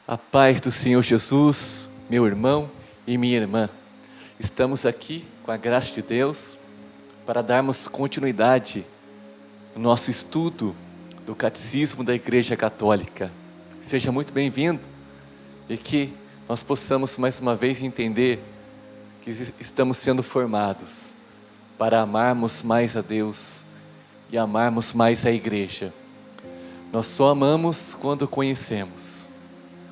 A paz do Senhor Jesus, meu irmão e minha irmã. Estamos aqui, com a graça de Deus, para darmos continuidade no nosso estudo do Catecismo da Igreja Católica. Seja muito bem-vindo e que nós possamos mais uma vez entender que estamos sendo formados para amarmos mais a Deus e amarmos mais a Igreja. Nós só amamos quando conhecemos.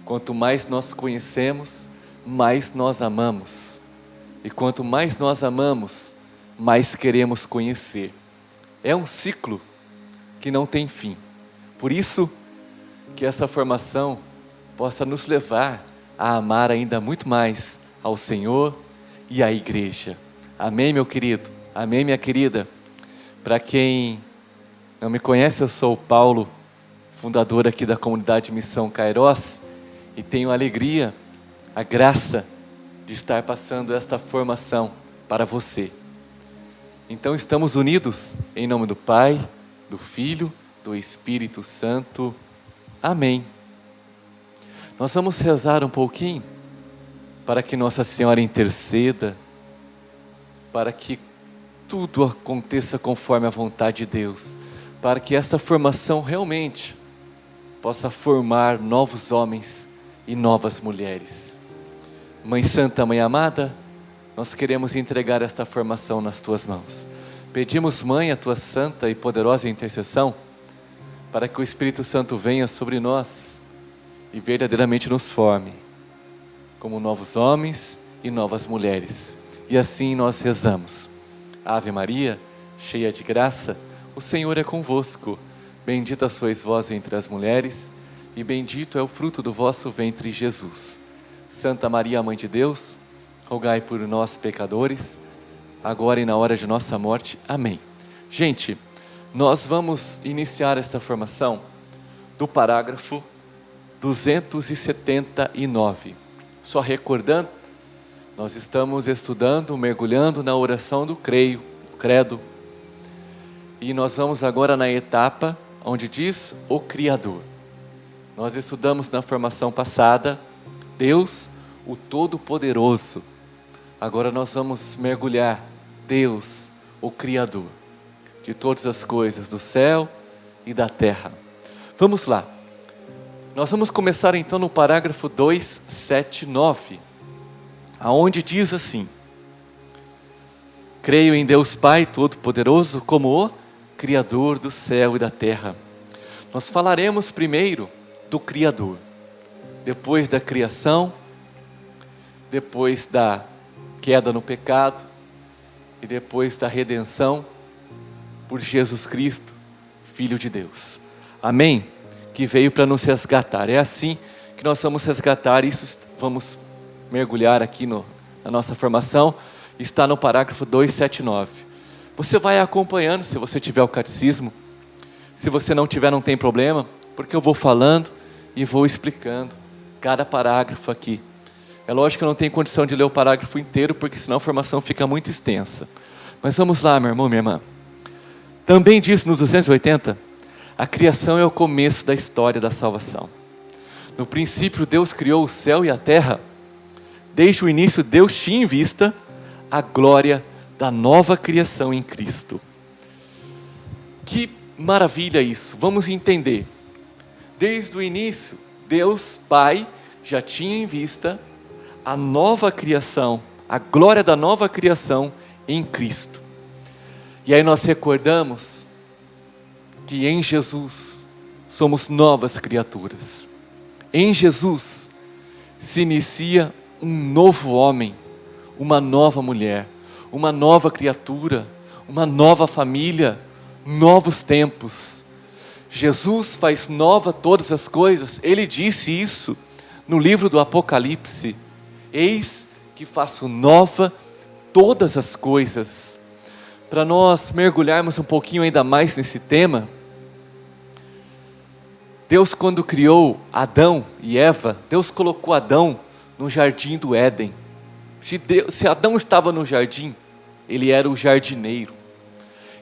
Quanto mais nós conhecemos, mais nós amamos. E quanto mais nós amamos, mais queremos conhecer. É um ciclo que não tem fim. Por isso que essa formação possa nos levar a amar ainda muito mais ao Senhor e à Igreja. Amém, meu querido? Amém, minha querida? Para quem não me conhece, eu sou o Paulo, fundador aqui da comunidade Missão Kairos, e tenho a alegria, a graça de estar passando esta formação para você. Então estamos unidos em nome do Pai, do Filho, do Espírito Santo. Amém. Nós vamos rezar um pouquinho para que Nossa Senhora interceda, para que tudo aconteça conforme a vontade de Deus, para que essa formação realmente possa formar novos homens e novas mulheres. Mãe Santa, Mãe Amada, nós queremos entregar esta formação nas Tuas mãos. Pedimos, Mãe, a Tua santa e poderosa intercessão, para que o Espírito Santo venha sobre nós e verdadeiramente nos forme, como novos homens e novas mulheres. E assim nós rezamos. Ave Maria, cheia de graça, o Senhor é convosco. Bendita sois vós entre as mulheres, e bendito é o fruto do vosso ventre, Jesus. Santa Maria, Mãe de Deus, rogai por nós, pecadores, agora e na hora de nossa morte. Amém. Gente, nós vamos iniciar essa formação do parágrafo 279. Só recordando, nós estamos estudando, mergulhando na oração do credo, e nós vamos agora na etapa onde diz o Criador. Nós estudamos na formação passada, Deus, o Todo-Poderoso. Agora nós vamos mergulhar, Deus, o Criador, de todas as coisas, do céu e da terra. Vamos lá. Nós vamos começar então no parágrafo 279, aonde diz assim: creio em Deus Pai Todo-Poderoso como o Criador do céu e da terra. Nós falaremos primeiro do Criador, depois da criação, depois da queda no pecado e depois da redenção por Jesus Cristo, Filho de Deus. Amém? Que veio para nos resgatar. É assim que nós vamos resgatar isso. Vamos mergulhar aqui na nossa formação. Está no parágrafo 279. Você vai acompanhando, se você tiver o catecismo. Se você não tiver, não tem problema, porque eu vou falando e vou explicando cada parágrafo aqui. É lógico que eu não tenho condição de ler o parágrafo inteiro, porque senão a formação fica muito extensa. Mas vamos lá, meu irmão, minha irmã. Também diz no 280, a criação é o começo da história da salvação. No princípio, Deus criou o céu e a terra. Desde o início, Deus tinha em vista a glória da nova criação em Cristo. Que maravilha isso! Vamos entender. Desde o início, Deus Pai já tinha em vista a nova criação, a glória da nova criação em Cristo. E aí nós recordamos que em Jesus somos novas criaturas. Em Jesus se inicia um novo homem, uma nova mulher, uma nova criatura, uma nova família, novos tempos. Jesus faz nova todas as coisas. Ele disse isso no livro do Apocalipse: eis que faço nova todas as coisas. Para nós mergulharmos um pouquinho ainda mais nesse tema, Deus, quando criou Adão e Eva, Deus colocou Adão no jardim do Éden. Se Adão estava no jardim, ele era o jardineiro.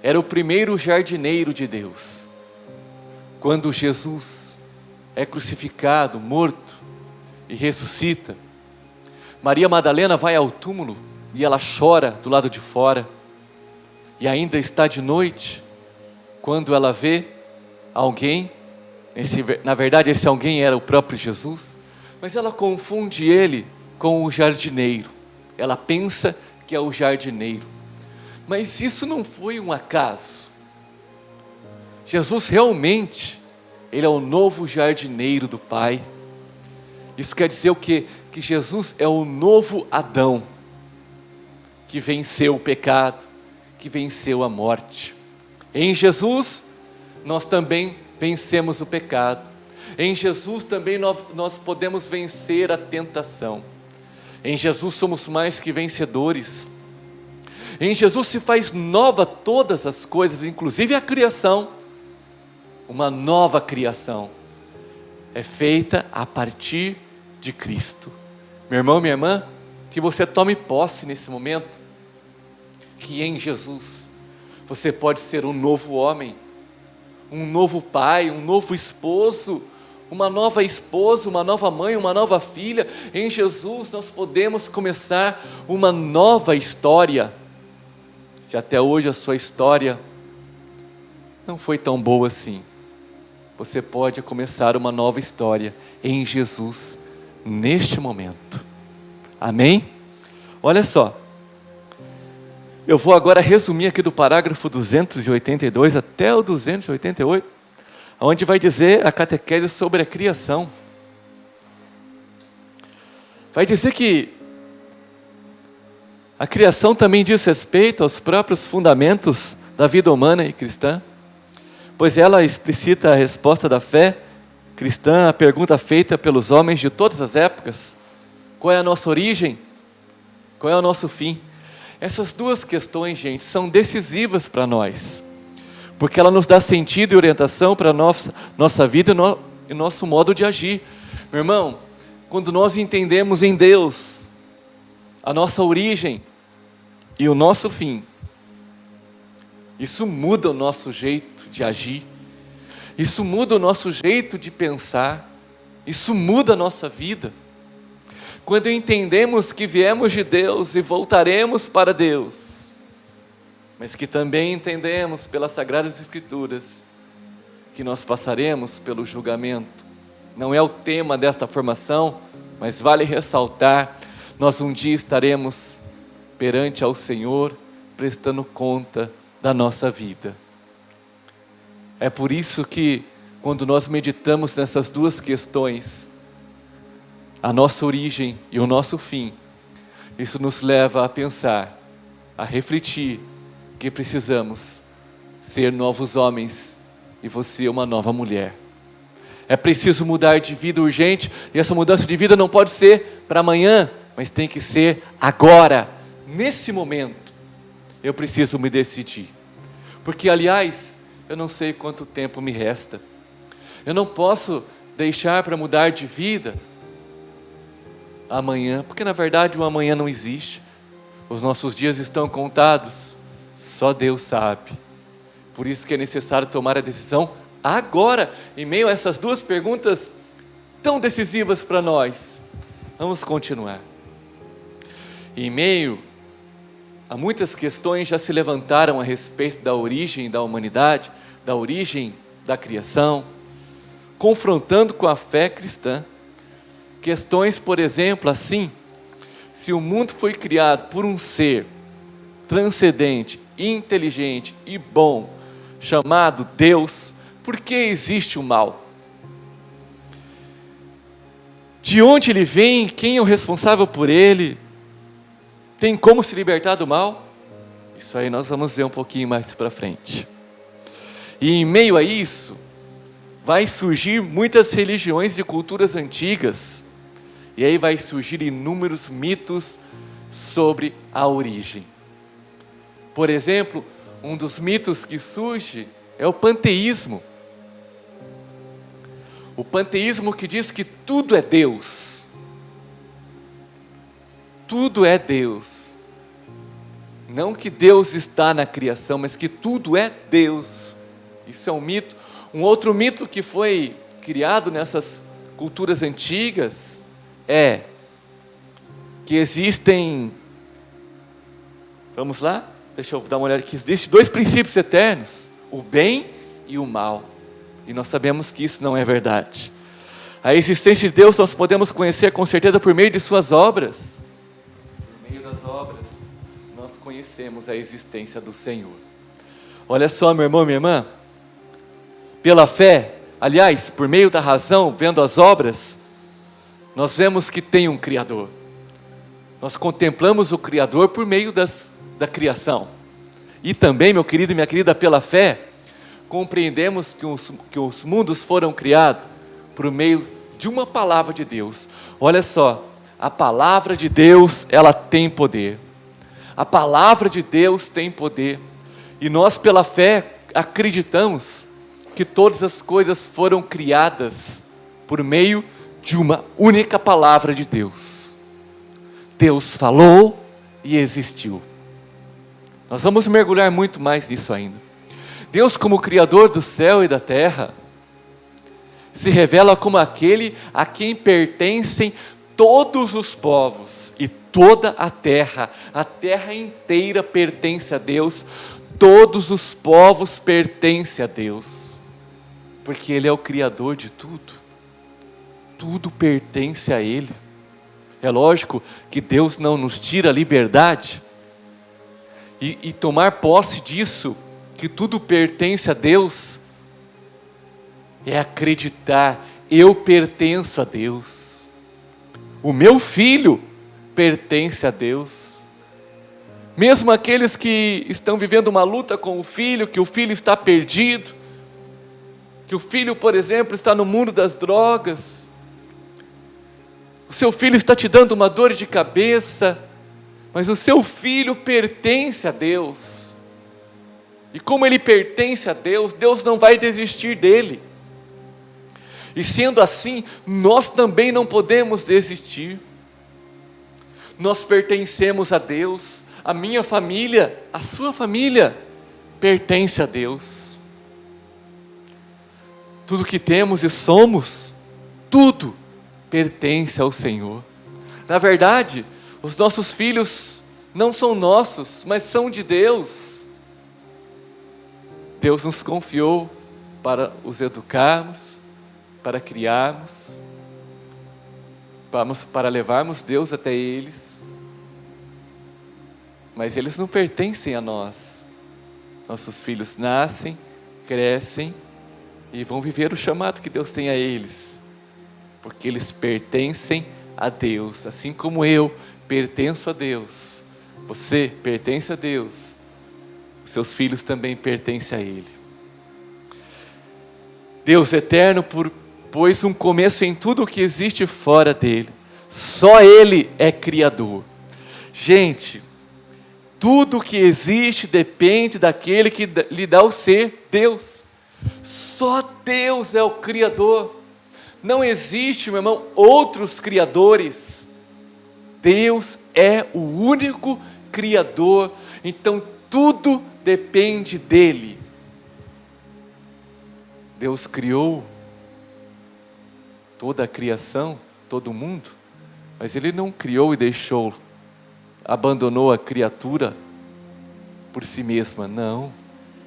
Era o primeiro jardineiro de Deus. Quando Jesus é crucificado, morto, e ressuscita. Maria Madalena vai ao túmulo e ela chora do lado de fora. E ainda está de noite, quando ela vê alguém, na verdade esse alguém era o próprio Jesus, mas ela confunde ele com o jardineiro. Ela pensa que é o jardineiro. Mas isso não foi um acaso. Jesus realmente, Ele é o novo jardineiro do Pai. Isso quer dizer o quê? Que Jesus é o novo Adão, que venceu o pecado, que venceu a morte. Em Jesus, nós também vencemos o pecado. Em Jesus também nós podemos vencer a tentação. Em Jesus somos mais que vencedores. Em Jesus se faz nova todas as coisas, inclusive a criação. Uma nova criação é feita a partir de Cristo. Meu irmão, minha irmã, que você tome posse nesse momento, que em Jesus você pode ser um novo homem, um novo pai, um novo esposo, uma nova esposa, uma nova mãe, uma nova filha. Em Jesus nós podemos começar uma nova história. Se até hoje a sua história não foi tão boa assim, você pode começar uma nova história em Jesus, neste momento. Amém? Olha só, eu vou agora resumir aqui do parágrafo 282 até o 288, onde vai dizer a catequese sobre a criação. Vai dizer que a criação também diz respeito aos próprios fundamentos da vida humana e cristã, pois ela explicita a resposta da fé cristã à pergunta feita pelos homens de todas as épocas: qual é a nossa origem? Qual é o nosso fim? Essas duas questões, gente, são decisivas para nós, porque ela nos dá sentido e orientação para a nossa vida e nosso modo de agir. Meu irmão, quando nós entendemos em Deus a nossa origem e o nosso fim, isso muda o nosso jeito de agir, isso muda o nosso jeito de pensar, isso muda a nossa vida. Quando entendemos que viemos de Deus e voltaremos para Deus, mas que também entendemos pelas Sagradas Escrituras que nós passaremos pelo julgamento. Não é o tema desta formação, mas vale ressaltar, nós um dia estaremos perante ao Senhor, prestando conta da nossa vida. É por isso que, quando nós meditamos nessas duas questões, a nossa origem e o nosso fim, isso nos leva a pensar, a refletir, que precisamos ser novos homens e você uma nova mulher. É preciso mudar de vida urgente, e essa mudança de vida não pode ser para amanhã, mas tem que ser agora, nesse momento. Eu preciso me decidir, porque aliás, eu não sei quanto tempo me resta. Eu não posso deixar para mudar de vida amanhã, porque na verdade o amanhã não existe. Os nossos dias estão contados, só Deus sabe. Por isso que é necessário tomar a decisão agora, em meio a essas duas perguntas tão decisivas para nós. Vamos continuar. Em meio a muitas questões já se levantaram a respeito da origem da humanidade, da origem da criação, confrontando com a fé cristã. Questões, por exemplo, assim: se o mundo foi criado por um ser transcendente, inteligente e bom, chamado Deus, por que existe o mal? De onde ele vem? Quem é o responsável por ele? Tem como se libertar do mal? Isso aí nós vamos ver um pouquinho mais para frente. E em meio a isso, vai surgir muitas religiões e culturas antigas, e aí vai surgir inúmeros mitos sobre a origem. Por exemplo, um dos mitos que surge é o panteísmo. O panteísmo que diz que tudo é Deus. Tudo é Deus. Não que Deus está na criação, mas que tudo é Deus. Isso é um mito. Um outro mito que foi criado nessas culturas antigas é que existem, vamos lá, deixa eu dar uma olhada aqui, existem dois princípios eternos, o bem e o mal, e nós sabemos que isso não é verdade. A existência de Deus nós podemos conhecer com certeza por meio de suas obras, por meio das obras nós conhecemos a existência do Senhor. Olha só, meu irmão, minha irmã, pela fé, aliás, por meio da razão, vendo as obras, nós vemos que tem um Criador. Nós contemplamos o Criador por meio da criação. E também, meu querido e minha querida, pela fé, compreendemos que os mundos foram criados por meio de uma palavra de Deus. Olha só, a palavra de Deus, ela tem poder. A palavra de Deus tem poder. E nós, pela fé, acreditamos que todas as coisas foram criadas por meio de uma única palavra de Deus. Deus falou e existiu. Nós vamos mergulhar muito mais nisso ainda. Deus, como Criador do céu e da terra, se revela como aquele a quem pertencem todos os povos e toda a terra inteira pertence a Deus, todos os povos pertencem a Deus, porque Ele é o Criador de tudo, tudo pertence a Ele. É lógico que Deus não nos tira a liberdade, e tomar posse disso, que tudo pertence a Deus, é acreditar, eu pertenço a Deus, o meu filho pertence a Deus. Mesmo aqueles que estão vivendo uma luta com o filho, que o filho está perdido, que o filho, por exemplo, está no mundo das drogas, o seu filho está te dando uma dor de cabeça, mas o seu filho pertence a Deus, e como ele pertence a Deus, Deus não vai desistir dele, e sendo assim, nós também não podemos desistir. Nós pertencemos a Deus, a minha família, a sua família, pertence a Deus. Tudo que temos e somos, tudo pertence ao Senhor. Na verdade, os nossos filhos não são nossos, mas são de Deus. Deus nos confiou para os educarmos, para criarmos, para levarmos Deus até eles, mas eles não pertencem a nós. Nossos filhos nascem, crescem e vão viver o chamado que Deus tem a eles, porque eles pertencem a Deus, assim como eu pertenço a Deus, você pertence a Deus, os seus filhos também pertencem a Ele. Deus eterno, pois um começo em tudo o que existe fora dele, só Ele é Criador. Gente, tudo que existe depende daquele que lhe dá o ser, Deus. Só Deus é o Criador. Não existe, meu irmão, outros criadores. Deus é o único Criador. Então tudo depende dele. Deus criou toda a criação, todo o mundo, mas Ele não criou e deixou, abandonou a criatura por si mesma, não.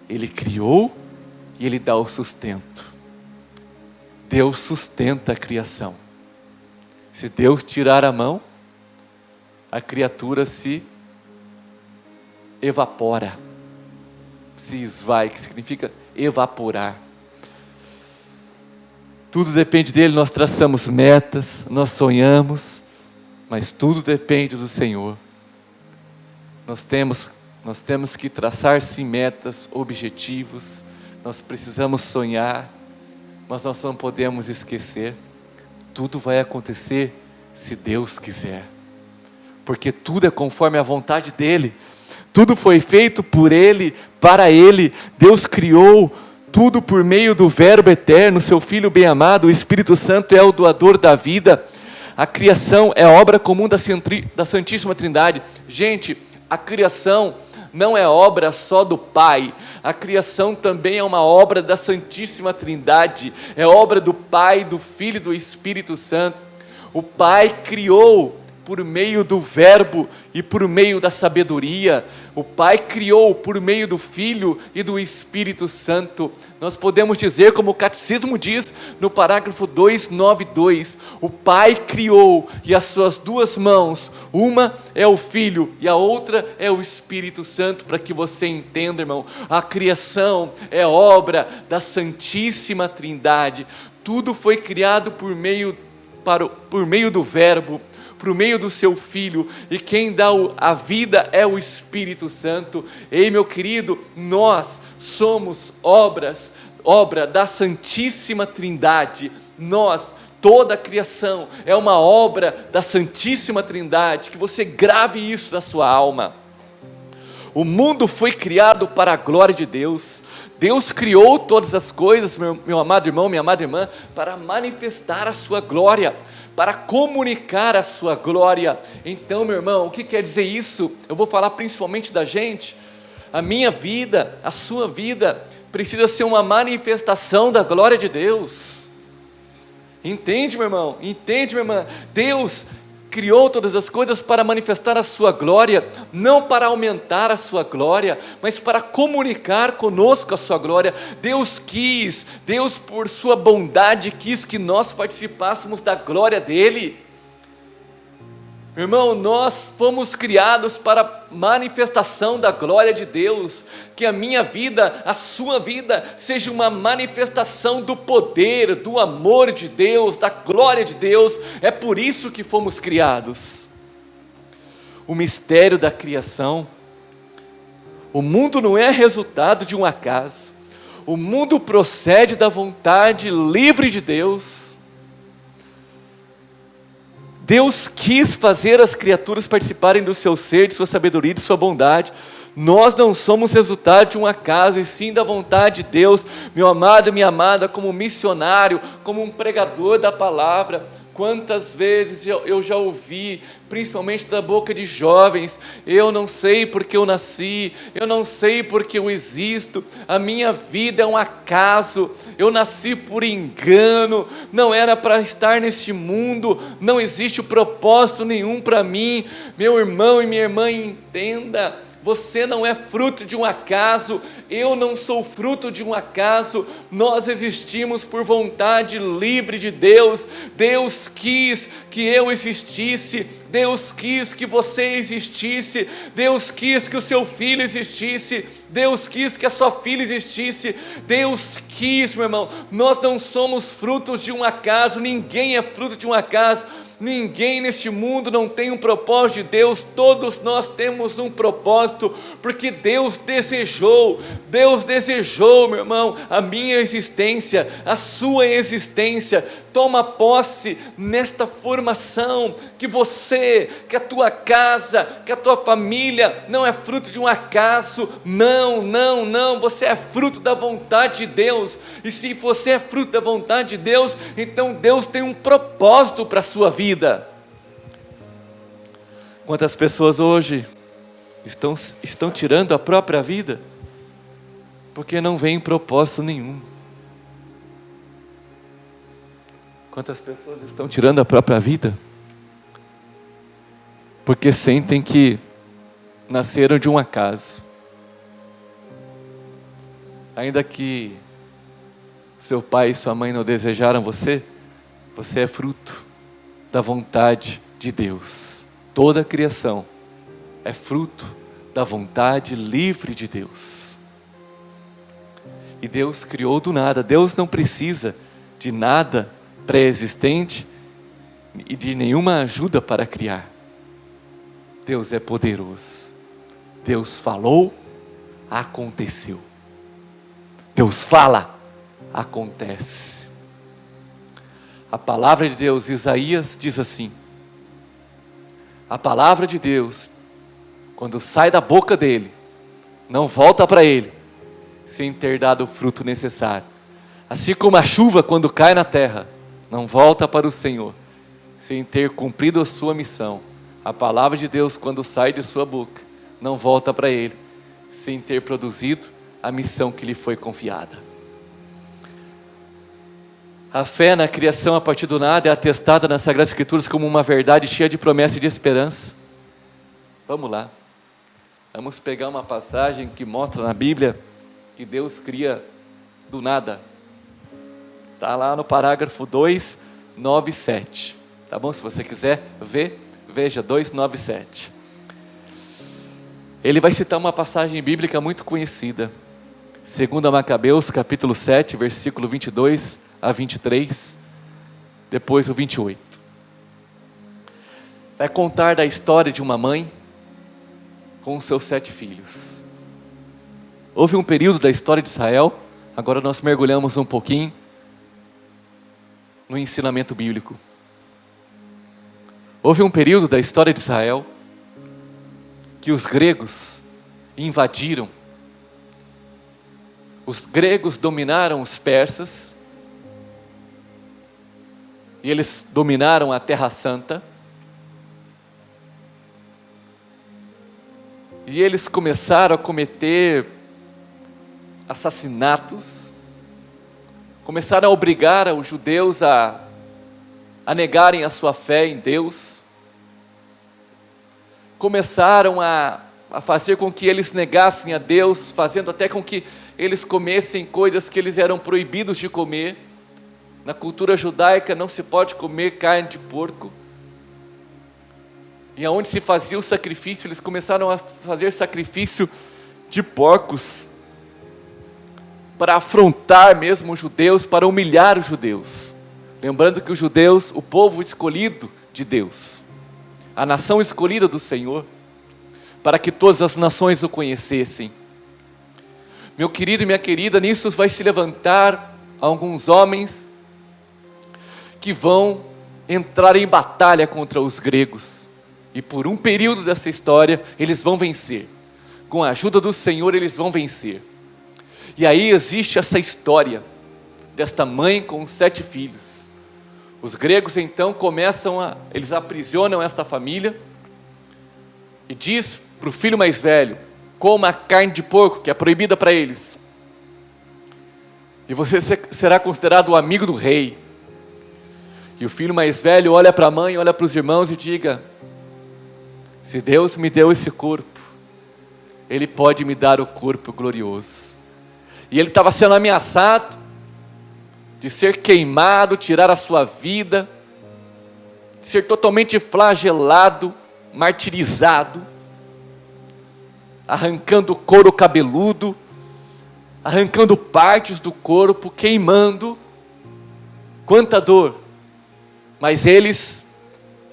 Ele criou e Ele dá o sustento. Deus sustenta a criação. Se Deus tirar a mão, a criatura se evapora, se esvai, que significa evaporar. Tudo depende dele, nós traçamos metas, nós sonhamos, mas tudo depende do Senhor. Nós temos que traçar sim metas, objetivos, nós precisamos sonhar, mas nós não podemos esquecer, tudo vai acontecer se Deus quiser, porque tudo é conforme a vontade dEle, tudo foi feito por Ele, para Ele. Deus criou tudo por meio do Verbo eterno, seu Filho bem-amado. O Espírito Santo é o doador da vida. A criação é obra comum da Santíssima Trindade. Gente, a criação não é obra só do Pai, a criação também é uma obra da Santíssima Trindade, é obra do Pai, do Filho e do Espírito Santo. O Pai criou por meio do verbo e por meio da sabedoria. O Pai criou por meio do Filho e do Espírito Santo. Nós podemos dizer, como o Catecismo diz no parágrafo 292, o Pai criou e as suas duas mãos, uma é o Filho e a outra é o Espírito Santo, para que você entenda, irmão, a criação é obra da Santíssima Trindade. Tudo foi criado por meio do verbo, por meio do seu Filho, e quem dá a vida é o Espírito Santo. Ei, meu querido, nós somos obra da Santíssima Trindade. Toda a criação é uma obra da Santíssima Trindade, que você grave isso na sua alma. O mundo foi criado para a glória de Deus. Deus criou todas as coisas, meu amado irmão, minha amada irmã, para manifestar a sua glória, para comunicar a sua glória. Então, meu irmão, o que quer dizer isso? Eu vou falar principalmente da gente. A minha vida, a sua vida, precisa ser uma manifestação da glória de Deus. Entende, meu irmão? Entende, minha irmã? Deus criou todas as coisas para manifestar a sua glória, não para aumentar a sua glória, mas para comunicar conosco a sua glória. Deus por sua bondade quis que nós participássemos da glória dele. Meu irmão, nós fomos criados para manifestação da glória de Deus. Que a minha vida, a sua vida, seja uma manifestação do poder, do amor de Deus, da glória de Deus. É por isso que fomos criados. O mistério da criação. O mundo não é resultado de um acaso. O mundo procede da vontade livre de Deus. Deus quis fazer as criaturas participarem do seu ser, de sua sabedoria e de sua bondade. Nós não somos resultado de um acaso, e sim da vontade de Deus. Meu amado e minha amada, como missionário, como um pregador da palavra, quantas vezes eu já ouvi, principalmente da boca de jovens: eu não sei porque eu nasci, eu não sei porque eu existo, a minha vida é um acaso, eu nasci por engano, não era para estar neste mundo, não existe propósito nenhum para mim. Meu irmão e minha irmã, entenda, você não é fruto de um acaso, eu não sou fruto de um acaso, nós existimos por vontade livre de Deus. Deus quis que eu existisse, Deus quis que você existisse, Deus quis que o seu filho existisse, Deus quis que a sua filha existisse, Deus quis, meu irmão. Nós não somos frutos de um acaso, ninguém é fruto de um acaso. Ninguém neste mundo não tem um propósito de Deus. Todos nós temos um propósito, porque Deus desejou, meu irmão, a minha existência, a sua existência. Toma posse nesta formação, que você, que a tua casa, que a tua família não é fruto de um acaso. Não, você é fruto da vontade de Deus. E se você é fruto da vontade de Deus, então Deus tem um propósito para a sua vida. Quantas pessoas hoje estão tirando a própria vida porque não veem propósito nenhum? Quantas pessoas estão tirando a própria vida porque sentem que nasceram de um acaso? Ainda que seu pai e sua mãe não desejaram você, você é fruto da vontade de Deus. Toda a criação é fruto da vontade livre de Deus. E Deus criou do nada. Deus não precisa de nada pré-existente e de nenhuma ajuda para criar. Deus é poderoso. Deus falou, aconteceu. Deus fala, acontece. A palavra de Deus, Isaías diz assim: a palavra de Deus, quando sai da boca dele, não volta para ele sem ter dado o fruto necessário. Assim como a chuva, quando cai na terra, não volta para o Senhor sem ter cumprido a sua missão. A palavra de Deus, quando sai de sua boca, não volta para ele sem ter produzido a missão que lhe foi confiada. A fé na criação a partir do nada é atestada nas Sagradas Escrituras como uma verdade cheia de promessa e de esperança. Vamos lá. Vamos pegar uma passagem que mostra na Bíblia que Deus cria do nada. Está lá no parágrafo 2, 9 e 7. Tá bom? Se você quiser ver, veja 2, 9 e 7. Ele vai citar uma passagem bíblica muito conhecida. 2 Macabeus, capítulo 7, versículo 22 a 23. Depois o 28. Vai contar da história de uma mãe com os seus 7 filhos. Houve um período da história de Israel, agora nós mergulhamos um pouquinho no ensinamento bíblico. Houve um período da história de Israel que os gregos invadiram. Os gregos dominaram os persas e eles dominaram a Terra Santa. E eles começaram a cometer assassinatos, começaram a obrigar os judeus a negarem a sua fé em Deus, começaram a fazer com que eles negassem a Deus, fazendo até com que eles comessem coisas que eles eram proibidos de comer. Na cultura judaica não se pode comer carne de porco. E aonde se fazia o sacrifício, eles começaram a fazer sacrifício de porcos, para afrontar mesmo os judeus, para humilhar os judeus. Lembrando que os judeus, o povo escolhido de Deus, a nação escolhida do Senhor, para que todas as nações o conhecessem. Meu querido e minha querida, nisso vai se levantar alguns homens que vão entrar em batalha contra os gregos. E por um período dessa história, eles vão vencer. Com a ajuda do Senhor, eles vão vencer. E aí existe essa história desta mãe com 7 filhos. Os gregos então eles aprisionam esta família e diz para o filho mais velho: coma carne de porco, que é proibida para eles, e você será considerado o amigo do rei. E o filho mais velho olha para a mãe, olha para os irmãos e diga: se Deus me deu esse corpo, Ele pode me dar o corpo glorioso. E ele estava sendo ameaçado de ser queimado, tirar a sua vida, de ser totalmente flagelado, martirizado, arrancando couro cabeludo, arrancando partes do corpo, queimando. Quanta dor! Mas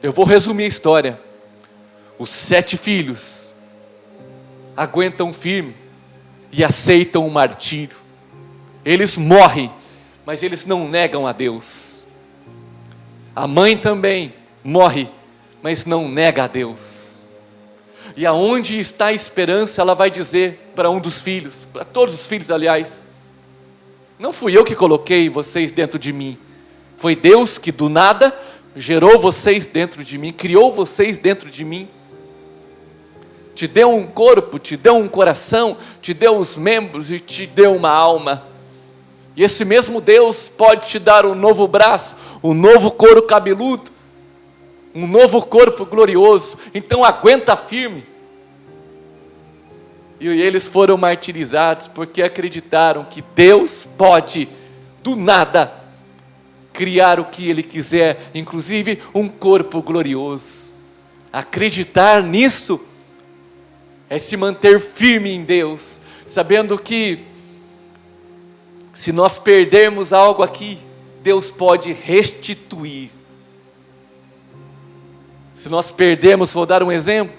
eu vou resumir a história. Os 7 filhos aguentam firme e aceitam o martírio. Eles morrem, mas eles não negam a Deus. A mãe também morre, mas não nega a Deus. E aonde está a esperança, ela vai dizer para um dos filhos, para todos os filhos, aliás: não fui eu que coloquei vocês dentro de mim, foi Deus que do nada gerou vocês dentro de mim, criou vocês dentro de mim. Te deu um corpo, te deu um coração, te deu os membros e te deu uma alma. E esse mesmo Deus pode te dar um novo braço, um novo couro cabeludo, um novo corpo glorioso. Então aguenta firme. E eles foram martirizados porque acreditaram que Deus pode, do nada, criar o que Ele quiser, inclusive um corpo glorioso. Acreditar nisso é se manter firme em Deus, sabendo que se nós perdermos algo aqui, Deus pode restituir. Se nós perdermos, vou dar um exemplo.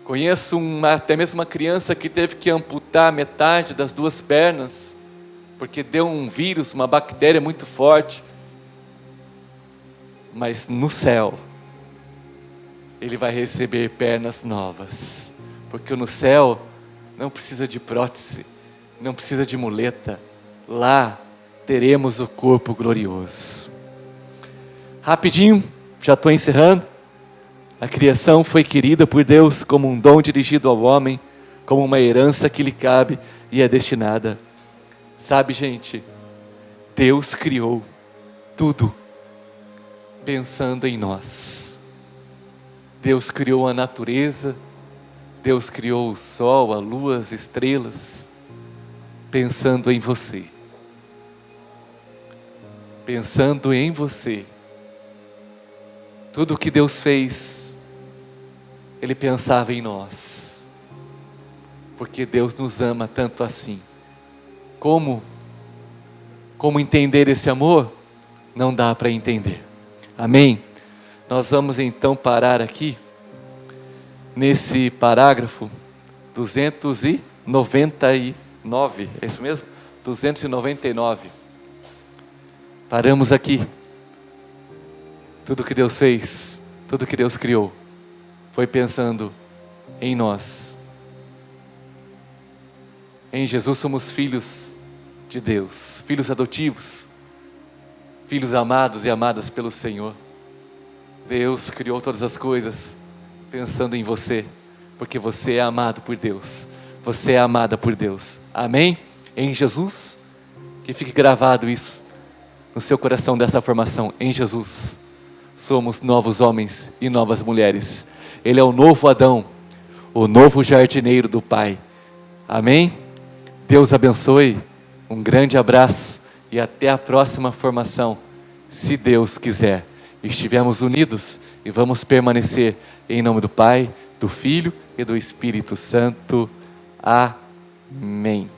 Conheço até mesmo uma criança que teve que amputar metade das 2 pernas, porque deu um vírus, uma bactéria muito forte. Mas no céu, ele vai receber pernas novas, porque no céu não precisa de prótese, não precisa de muleta. Lá teremos o corpo glorioso. Rapidinho, já estou encerrando. A criação foi querida por Deus como um dom dirigido ao homem, como uma herança que lhe cabe e é destinada. Sabe, gente, Deus criou tudo pensando em nós. Deus criou a natureza, Deus criou o sol, a lua, as estrelas, pensando em você. Pensando em você. Tudo que Deus fez, Ele pensava em nós. Porque Deus nos ama tanto assim. Como entender esse amor? Não dá para entender. Amém? Nós vamos então parar aqui, nesse parágrafo 299, é isso mesmo? 299. Paramos aqui. Tudo que Deus fez, tudo que Deus criou, foi pensando em nós. Em Jesus somos filhos de Deus, filhos adotivos, filhos amados e amadas pelo Senhor. Deus criou todas as coisas pensando em você, porque você é amado por Deus, você é amada por Deus. Amém? Em Jesus, que fique gravado isso no seu coração dessa formação. Em Jesus, somos novos homens e novas mulheres. Ele é o novo Adão, o novo jardineiro do Pai. Amém? Deus abençoe, um grande abraço e até a próxima formação, se Deus quiser. Estivemos unidos e vamos permanecer em nome do Pai, do Filho e do Espírito Santo. Amém.